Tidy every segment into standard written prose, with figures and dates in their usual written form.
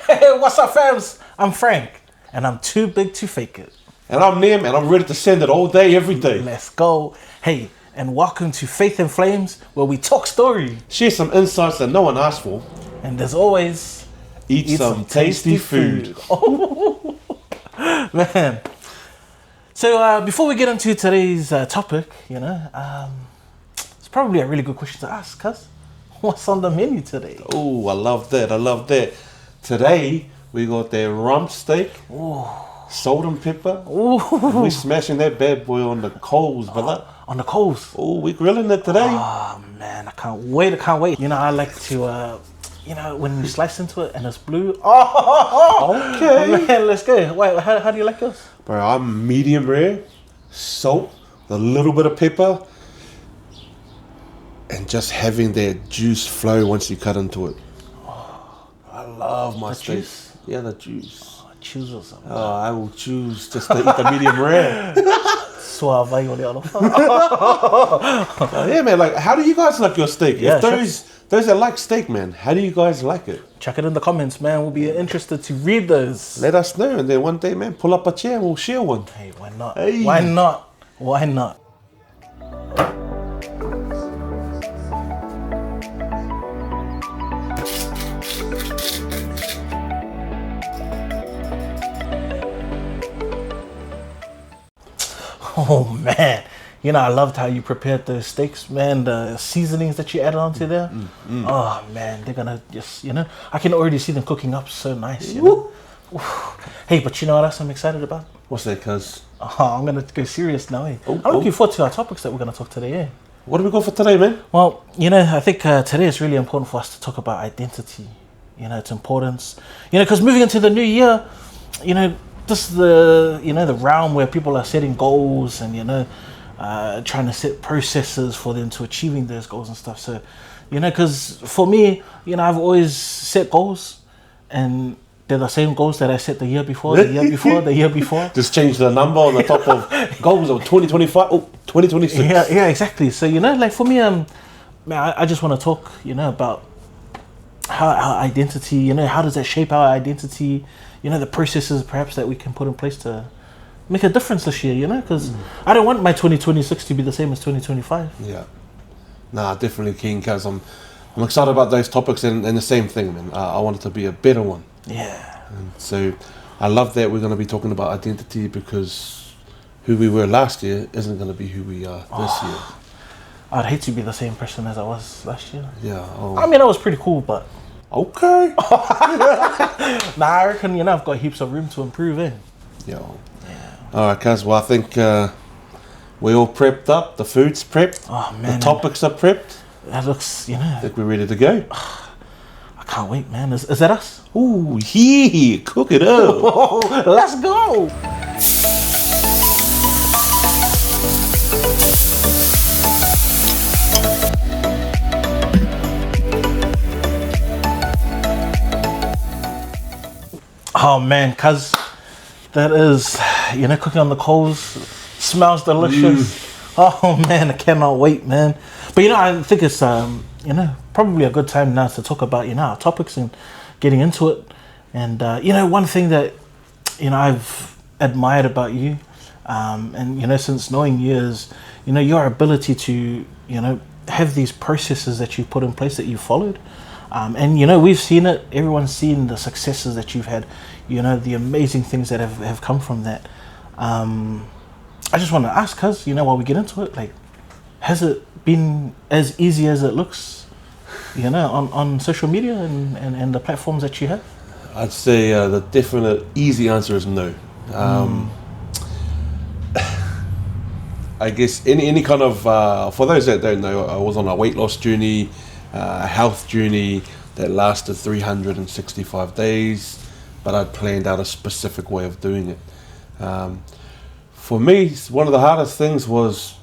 Hey, what's up, fams? I'm Frank, and I'm too big to fake it. And I'm Neum, and I'm ready to send it all day, every day. Let's go. Hey, and welcome to Faith and Flamez, where we talk story. Share some insights that no one asked for. And as always, Eat some tasty food. Oh, man. So before we get into today's topic, it's probably a really good question to ask, cuz what's on the menu today? Oh, I love that. Today, we got that rump steak, salt and pepper. Ooh. We're smashing that bad boy on the coals, brother. On the coals. Oh, we're grilling it today. Oh, man, I can't wait. I like to, when you slice into it and it's blue. Oh, Okay. man, let's go. Wait, how do you like yours? Bro, I'm medium rare, salt, a little bit of pepper, and just having that juice flow once you cut into it. I love my steak. Juice? Yeah, the juice. Choose or something. I will choose just to eat the medium rare. Suave on the other. Yeah, man. Like, how do you guys like your steak? Yeah, If those that like steak, man, how do you guys like it? Chuck it in the comments, man. We'll be interested to read those. Let us know, and then one day, man, pull up a chair and we'll share one. Hey, why not? Hey. Why not? Why not? Oh man, I loved how you prepared the steaks, man. The seasonings that you added onto there. Oh man, they're gonna just, I can already see them cooking up so nice. Hey, but you know what else I'm excited about? What's that, cuz? Oh, I'm gonna go serious now. I'm looking forward to our topics that we're gonna talk today. Yeah. What do we got for today, man? Well, I think today is really important for us to talk about identity. Its importance. Because moving into the new year, this is the realm where people are setting goals and trying to set processes for them to achieving those goals and stuff. So because for me, I've always set goals, and they're the same goals that I set the year before, the year before. Just change the number on the top of goals of 2025. 2026. Yeah, exactly. So like for me, I just want to talk about how our identity, how does that shape our identity, the processes perhaps that we can put in place to make a difference this year, because I don't want my 2026 to be the same as 2025. Yeah. Nah, definitely keen, cuz I'm excited about those topics, and the same thing, man. I want it to be a better one. Yeah. And so I love that we're going to be talking about identity, because who we were last year isn't going to be who we are this year. I'd hate to be the same person as I was last year. Yeah. I mean, I was pretty cool, but... Okay. I reckon, I've got heaps of room to improve, eh? Yeah. All right, cuz. Well, I think we're all prepped up. The food's prepped. Oh, man. The topics are prepped. That looks, I think we're ready to go. I can't wait, man. Is that us? Ooh, yeah. Cook it up. Let's go. Oh man, cuz that is, cooking on the coals, smells delicious. Oh man, I cannot wait, man. But I think it's probably a good time now to talk about our topics and getting into it. And one thing that I've admired about you, and since knowing you is your ability to have these processes that you put in place that you followed. And we've seen it. Everyone's seen the successes that you've had. The amazing things that have come from that. I just want to ask, cuz while we get into it, like, has it been as easy as it looks? On social media and the platforms that you have. I'd say the definite easy answer is no. I guess any kind of for those that don't know, I was on a weight loss journey. A health journey that lasted 365 days, but I'd planned out a specific way of doing it. For me, one of the hardest things was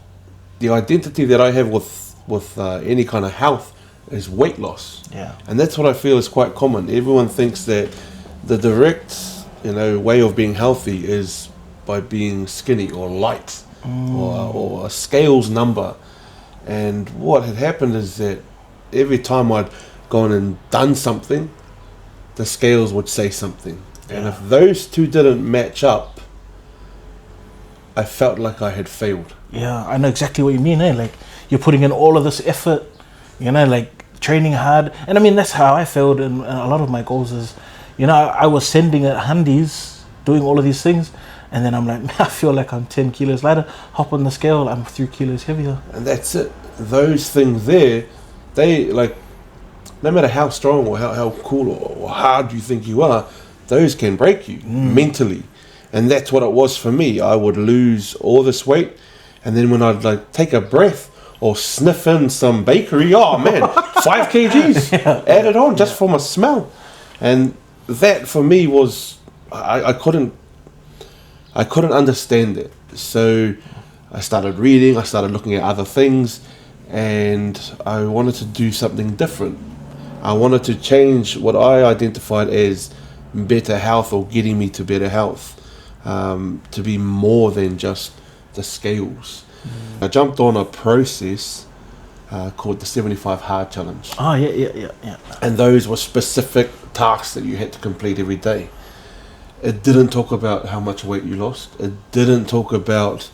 the identity that I have with any kind of health is weight loss. Yeah. And that's what I feel is quite common. Everyone thinks that the direct, way of being healthy is by being skinny or light or a scales number. And what had happened is that every time I'd gone and done something, the scales would say something. And if those two didn't match up, I felt like I had failed. Yeah, I know exactly what you mean, eh? Like, you're putting in all of this effort, you know, like training hard. And I mean, that's how I failed in a lot of my goals is, you know, I was sending at handies, doing all of these things. And then I'm like, man, I feel like I'm 10 kilos lighter. Hop on the scale, I'm 3 kilos heavier. And that's it. Those things there, they, like, no matter how strong or how cool or hard you think you are, those can break you mentally. And that's what it was for me. I would lose all this weight, and then when I'd like take a breath or sniff in some bakery, oh man, 5 kgs added on just from a smell. And that for me was, I couldn't understand it. So I started reading, I started looking at other things, and I wanted to do something different. I wanted to change what I identified as better health, or getting me to better health, to be more than just the scales. I jumped on a process called the 75 Hard Challenge. Oh, yeah. And those were specific tasks that you had to complete every day. It didn't talk about how much weight you lost. It didn't talk about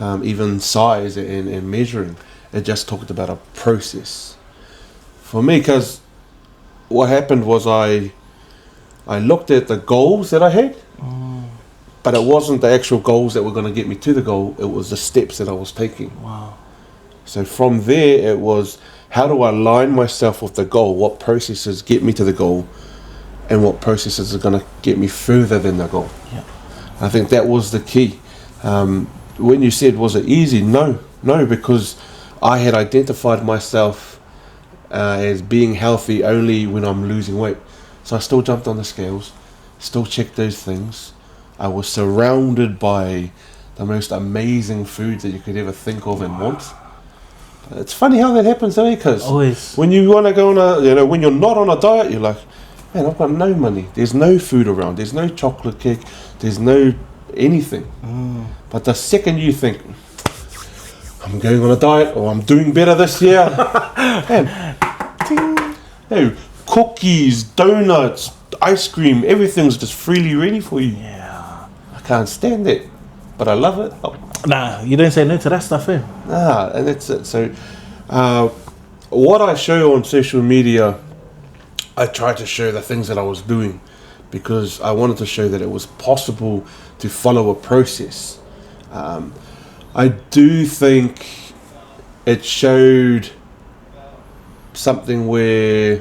even size and measuring. It just talked about a process. For me, because what happened was I looked at the goals that I had, but it wasn't the actual goals that were going to get me to the goal. It was the steps that I was taking. Wow. So from there, it was, how do I align myself with the goal? What processes get me to the goal, and what processes are going to get me further than the goal? Yeah. I think that was the key. When you said, was it easy? No, because I had identified myself as being healthy only when I'm losing weight. So I still jumped on the scales, still checked those things. I was surrounded by the most amazing food that you could ever think of and want. It's funny how that happens, eh? Because always, when you want to go on when you're not on a diet, you're like, man, I've got no money. There's no food around. There's no chocolate cake. There's no anything. But the second you think, I'm going on a diet, or I'm doing better this year, man, ting, cookies, donuts, ice cream, everything's just freely ready for you. Yeah. I can't stand it, but I love it. Nah, you don't say no to that stuff, eh? Nah, and that's it. So, what I show on social media, I try to show the things that I was doing, because I wanted to show that it was possible to follow a process. I do think it showed something where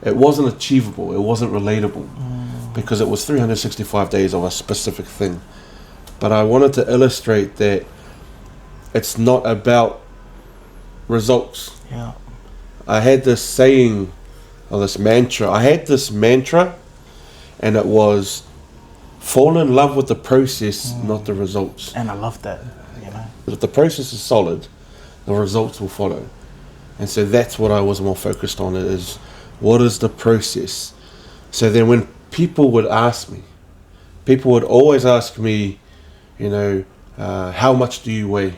it wasn't achievable, it wasn't relatable, because it was 365 days of a specific thing. But I wanted to illustrate that it's not about results. Yeah. I had this saying, or this mantra. I had this mantra, and it was, fall in love with the process, not the results. And I love that, you know. But if the process is solid, the results will follow. And so that's what I was more focused on, is what is the process? So then when people would ask me, people would always ask me, how much do you weigh?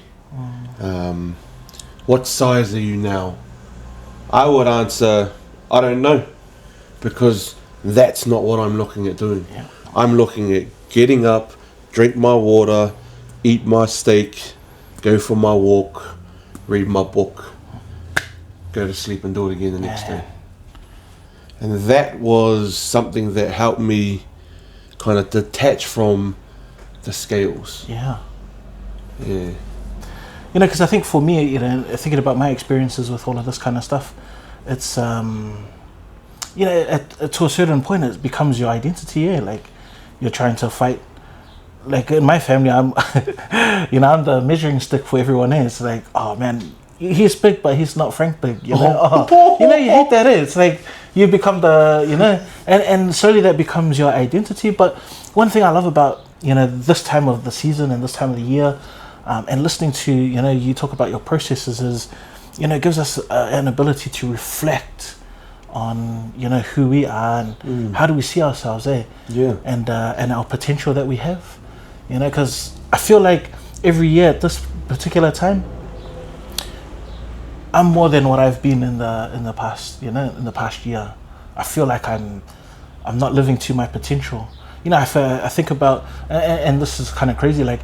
What size are you now? I would answer, I don't know, because that's not what I'm looking at doing. Yeah. I'm looking at getting up, drink my water, eat my steak, go for my walk, read my book, go to sleep and do it again the next day. And that was something that helped me kind of detach from the scales. Yeah. Yeah. Because I think for me, thinking about my experiences with all of this kind of stuff, it's, to a certain point, it becomes your identity, like, you're trying to fight. Like, in my family, I'm, I'm the measuring stick for everyone else. It's like, oh man, he's big, but he's not Frank big, you hate that, It's like, you become the, and slowly that becomes your identity. But one thing I love about, this time of the season and this time of the year, and listening to, you talk about your processes is, it gives us an ability to reflect on, who we are and how do we see ourselves, Yeah. and our potential that we have, because I feel like every year at this particular time, I'm more than what I've been in the past, in the past year. I feel like I'm not living to my potential. You know, I think about, and this is kind of crazy, like,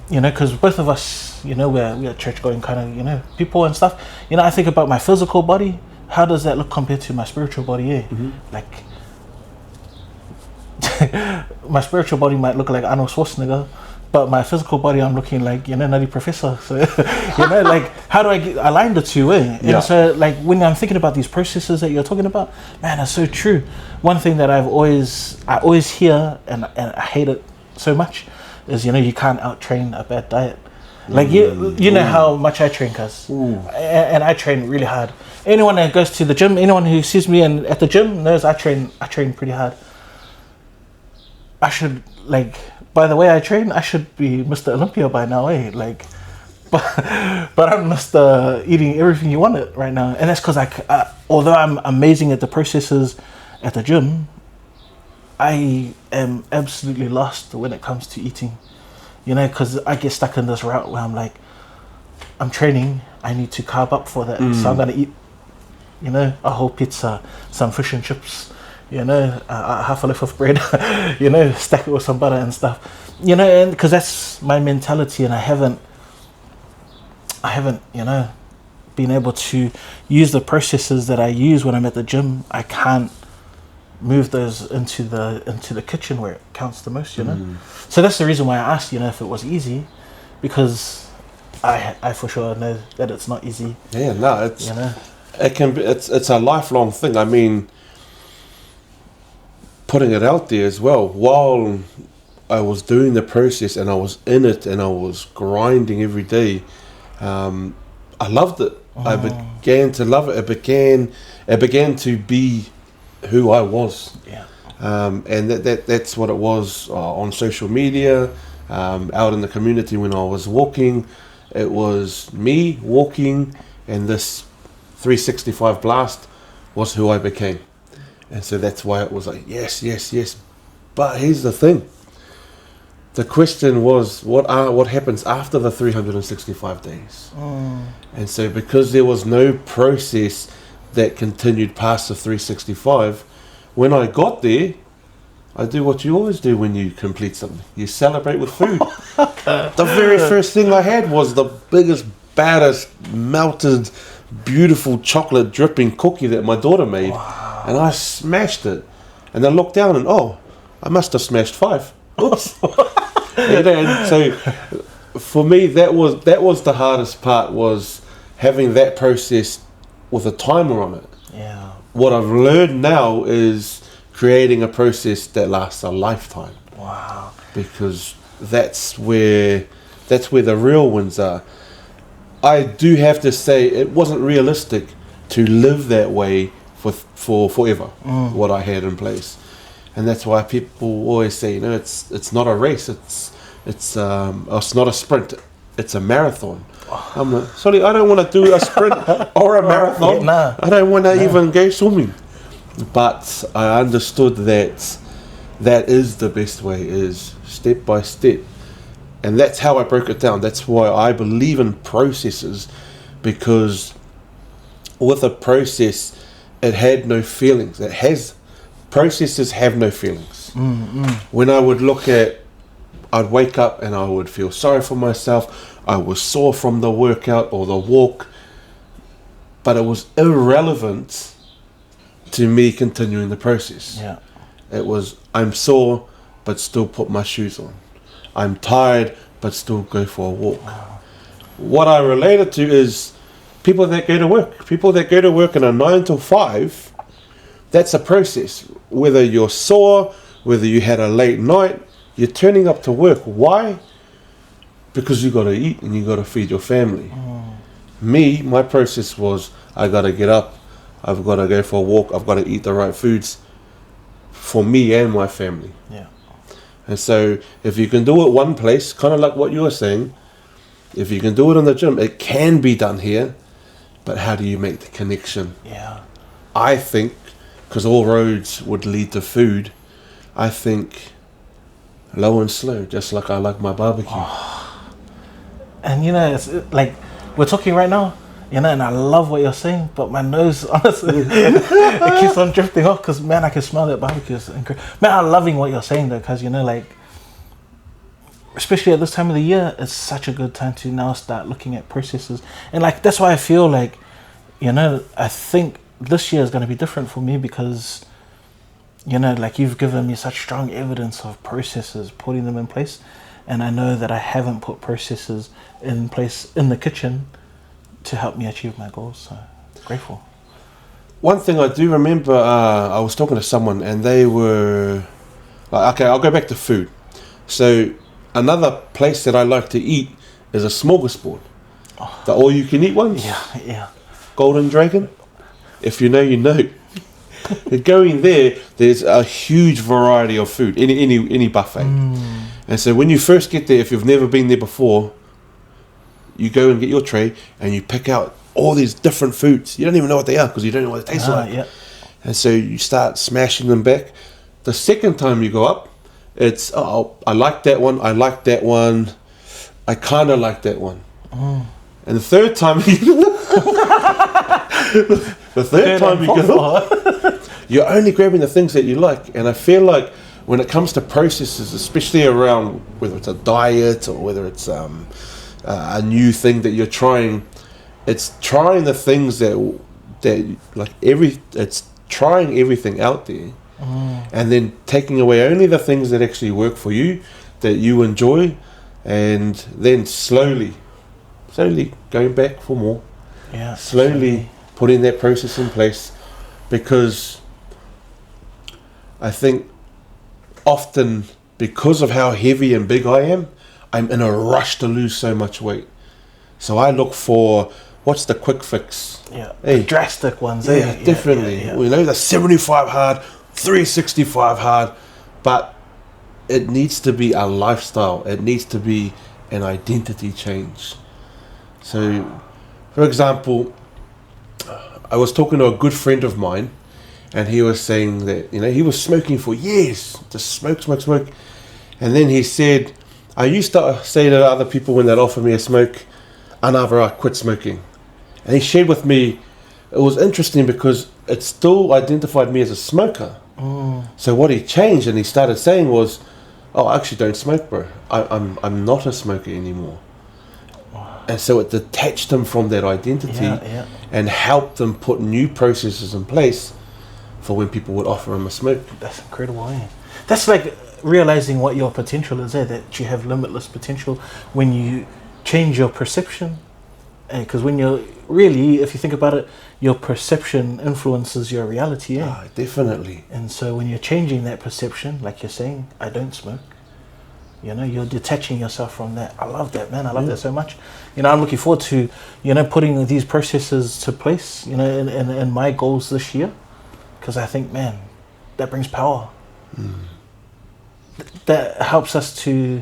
you know, because both of us, you know, we're church going kind of, you know, people and stuff. You know, I think about my physical body. How does that look compared to my spiritual body? Yeah, like my spiritual body might look like Arnold Schwarzenegger, but my physical body, I'm looking like, you know, Nutty Professor. So, you know, like, how do I align the two? You know, so like when I'm thinking about these processes that you're talking about, man, that's so true. One thing that I always hear, and I hate it so much, is, you know, you can't out-train a bad diet. Like, you know how much I train, cuz, and I train really hard. Anyone that goes to the gym, anyone who sees me at the gym knows I train pretty hard. I should, like, by the way I train, I should be Mr. Olympia by now, like, but I'm Mr. eating everything you wanted right now, and that's because although I'm amazing at the processes at the gym, I am absolutely lost when it comes to eating, you know, because I get stuck in this route where I'm like, I'm training, I need to carb up for that, so I'm gonna eat, you know, a whole pizza, some fish and chips, you know, half a loaf of bread, you know, stack it with some butter and stuff, you know, and because that's my mentality, and I haven't, you know, been able to use the processes that I use when I'm at the gym. I can't move those into the kitchen where it counts the most, you know. So that's the reason why I asked, you know, if it was easy, because I for sure know that it's not easy. Yeah, no, it's, you know, it can be, it's a lifelong thing. I mean, putting it out there as well, while I was doing the process and I was in it and I was grinding every day, I loved it. I began to love it. It began to be who I was. Yeah. And that's what it was on social media, out in the community when I was walking. It was me walking, and this 365 blast was who I became. And so that's why it was like, yes. But here's the thing. The question was, what happens after the 365 days? And so because there was no process that continued past the 365, when I got there, I do what you always do when you complete something. You celebrate with food. The very first thing I had was the biggest, baddest, melted, beautiful chocolate dripping cookie that my daughter made. Wow. And I smashed it. And I looked down and, I must have smashed 5. Oops. And so for me, that was the hardest part, was having that process with a timer on it. Yeah. What I've learned now is creating a process that lasts a lifetime. Wow. Because that's where the real wins are. I do have to say, it wasn't realistic to live that way for forever, what I had in place. And that's why people always say, it's not a race, it's not a sprint, it's a marathon. I'm like, sorry, I don't want to do a sprint or a marathon. I don't want to even go swimming. But I understood that is the best way, is step by step. And that's how I broke it down. That's why I believe in processes, because with a process, it had no feelings. Processes have no feelings. When I would I'd wake up and I would feel sorry for myself. I was sore from the workout or the walk, but it was irrelevant to me continuing the process. Yeah. It was, I'm sore, but still put my shoes on. I'm tired, but still go for a walk. Wow. What I related to is people that go to work in a 9 to 5, that's a process. Whether you're sore, whether you had a late night, you're turning up to work. Why? Because you got to eat and you got to feed your family. My process was, I got to get up, I've got to go for a walk, I've got to eat the right foods for me and my family. Yeah. And so if you can do it one place, kind of like what you were saying, if you can do it in the gym, it can be done here, but how do you make the connection? Yeah. I think, because all roads would lead to food, I think low and slow, just like I like my barbecue. And it's like, we're talking right now, You know, and I love what you're saying, but my nose, honestly, it keeps on drifting off because, man, I can smell that barbecue. It's incredible. Man, I'm loving what you're saying, though, because, you know, like, especially at this time of the year, it's such a good time to now start looking at processes. And, like, that's why I feel like, you know, I think this year is going to be different for me because, you know, like, you've given me such strong evidence of processes, putting them in place. And I know that I haven't put processes in place in the kitchen to help me achieve my goals. So grateful. One thing I do remember, I was talking to someone and they were like, okay, I'll go back to food. So another place that I like to eat is a smorgasbord. The all-you-can-eat ones. Yeah. Golden Dragon. If you know, you know. Going there, there's a huge variety of food, any buffet. And so when you first get there, if you've never been there before, you go and get your tray and you pick out all these different foods. You don't even know what they are because you don't know what they taste like. Yeah. And so you start smashing them back. The second time you go up, it's, oh, I like that one, I like that one, I kind of like that one. And the third time you go, you're only grabbing the things that you like. And I feel like when it comes to processes, especially around whether it's a diet or whether it's a new thing that you're trying, it's trying the things that like it's trying everything out there, and then taking away only the things that actually work for you, that you enjoy, and then slowly going back for more. Yeah. Slowly putting that process in place, because I think often because of how heavy and big I am, I'm in a rush to lose so much weight. So I look for, what's the quick fix? Yeah, Hey. the drastic ones. Yeah, definitely. Yeah. You know, the 75 hard, 365 hard, but it needs to be a lifestyle. It needs to be an identity change. So, for example, I was talking to a good friend of mine, and he was saying that, you know, he was smoking for years, just smoke. And then he said, I used to say to other people when they'd offer me a smoke, I quit smoking. And he shared with me, it was interesting because it still identified me as a smoker. So what he changed and he started saying was, oh, I actually don't smoke, bro. I'm not a smoker anymore. And so it detached him from that identity and helped him put new processes in place for when people would offer him a smoke. That's incredible, eh? That's like realizing what your potential is, that you have limitless potential when you change your perception. Because when you're really, if you think about it, your perception influences your reality. Definitely. And so when you're changing that perception, like you're saying, I don't smoke, you know, you're detaching yourself from that. I love that, man. I love that so much. You know, I'm looking forward to, you know, putting these processes to place, you know, in my goals this year. Because I think, man, that brings power. That helps us to,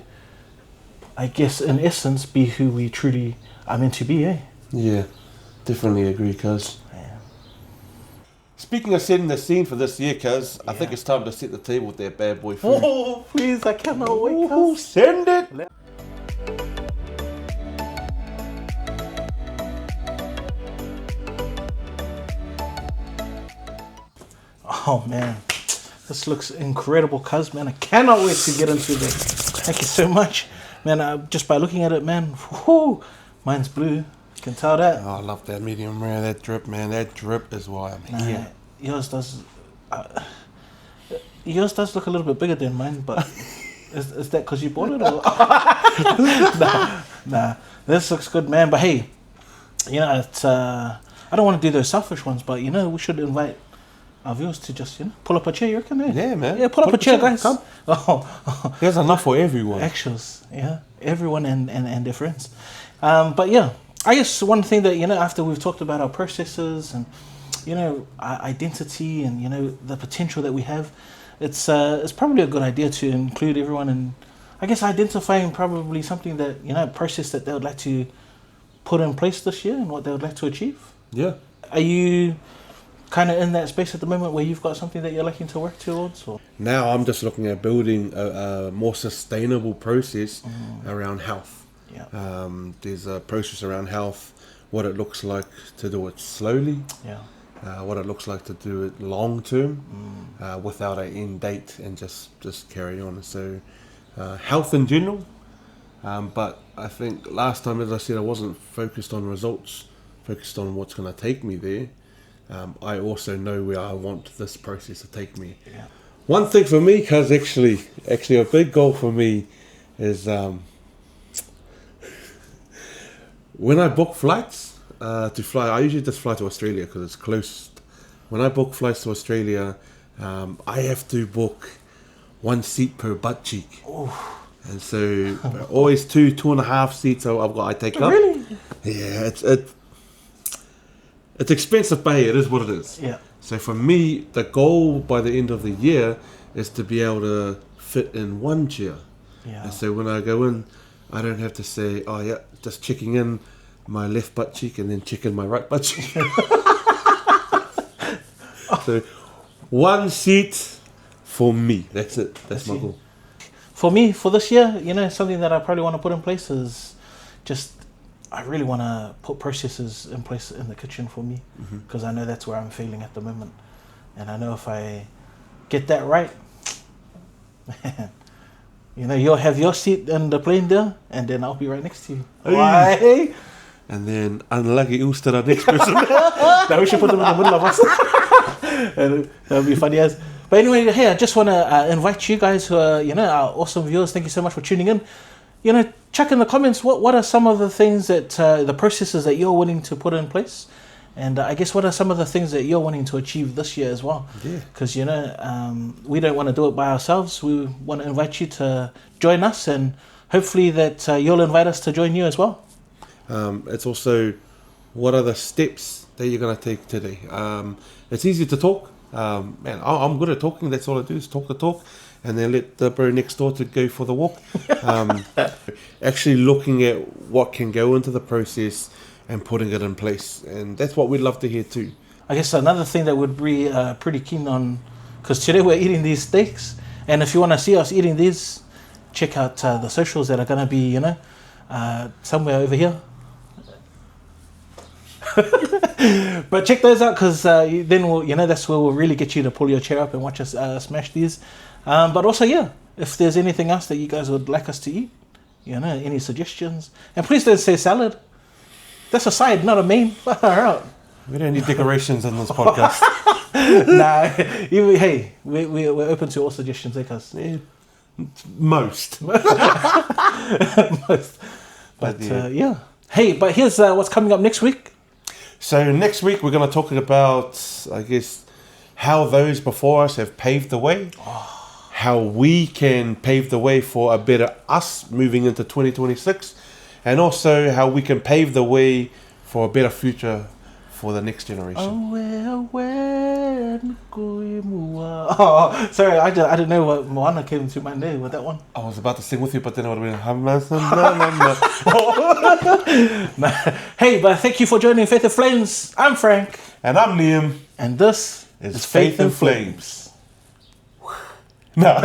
I guess, in essence, be who we truly are meant to be, Yeah, definitely agree, cuz. Speaking of setting the scene for this year, cuz, I think it's time to set the table with that bad boy food. Oh, please, I cannot wait, cuz. Send it! Oh, man. This looks incredible, cuz, man. I cannot wait to get into this. Thank you so much. Man, just by looking at it, man, whoo, mine's blue. You can tell that. Oh, I love that medium rare, that drip, man. That drip is why I'm here. Yours does look a little bit bigger than mine, but is that because you bought it? Or? Nah. This looks good, man. But hey, you know, it's I don't want to do those selfish ones, but you know, we should invite our viewers to just, you know, pull up a chair. You reckon? Yeah, man. Yeah, pull up a chair, guys. Come. Oh, there's enough for everyone. Actions, yeah, everyone and their friends. But yeah, I guess one thing that, you know, after we've talked about our processes and, you know, our identity and, you know, the potential that we have, it's probably a good idea to include everyone in, I guess, identifying probably something that, you know, a process that they would like to put in place this year and what they would like to achieve. Yeah. Are you kind of in that space at the moment where you've got something that you're looking to work towards? Or? Now I'm just looking at building a more sustainable process around health. Yeah. There's a process around health what it looks like to do it slowly, Yeah. what it looks like to do it long term, without an end date, and just carry on. So health in general, but I think last time, as I said, I wasn't focused on results, focused on what's going to take me there. I also know where I want this process to take me. Yeah. One thing for me, cause actually a big goal for me is when I book flights to fly. I usually just fly to Australia because it's close. When I book flights to Australia, I have to book one seat per butt cheek. Ooh. And so always 2.5 seats I take up. Really? Yeah, it's expensive, but hey, it is what it is. Yeah. So for me, the goal by the end of the year is to be able to fit in one chair. Yeah. And so when I go in, I don't have to say, oh yeah, just checking in my left butt cheek and then checking my right butt cheek. So one seat for me. That's it. That's my goal. For me, for this year, something that I probably want to put in place is just, I really want to put processes in place in the kitchen for me, because I know that's where I'm failing at the moment. And I know if I get that right, man, you'll have your seat in the plane there, and then I'll be right next to you. Why? And then unlucky Ulster next person. Now we should put them in the middle of us. That'll be funny as. But anyway, hey, I just want to invite you guys who are, our awesome viewers. Thank you so much for tuning in. Check in the comments. What are some of the things that the processes that you're willing to put in place, and I guess what are some of the things that you're wanting to achieve this year as well? Yeah. Because we don't want to do it by ourselves. We want to invite you to join us, and hopefully that you'll invite us to join you as well. It's also, what are the steps that you're going to take today? It's easy to talk. Man, I'm good at talking. That's all I do is talk the talk, and then let the bro next door to go for the walk. Actually looking at what can go into the process and putting it in place, and that's what we'd love to hear too. I guess another thing that would be pretty keen on, because today we're eating these steaks, and if you want to see us eating these, check out the socials that are going to be, somewhere over here. But check those out, because then we'll, that's where we'll really get you to pull your chair up and watch us smash these. But also, if there's anything else that you guys would like us to eat, any suggestions, and please don't say salad. That's a side, not a main. Far out. We don't need decorations on this podcast. Nah, hey, we're open to all suggestions, cuz. Yeah, most. Most. But yeah. Hey, but here's what's coming up next week. So next week we're going to talk about, I guess, how those before us have paved the way, how we can pave the way for a better us moving into 2026, and also how we can pave the way for a better future for the next generation. Oh, sorry, I didn't know what Moana came to my name with that one. I was about to sing with you, but then I would have been... Hey, but thank you for joining Faith and Flames. I'm Frank. And I'm Neum. And this is Faith and Flames. No.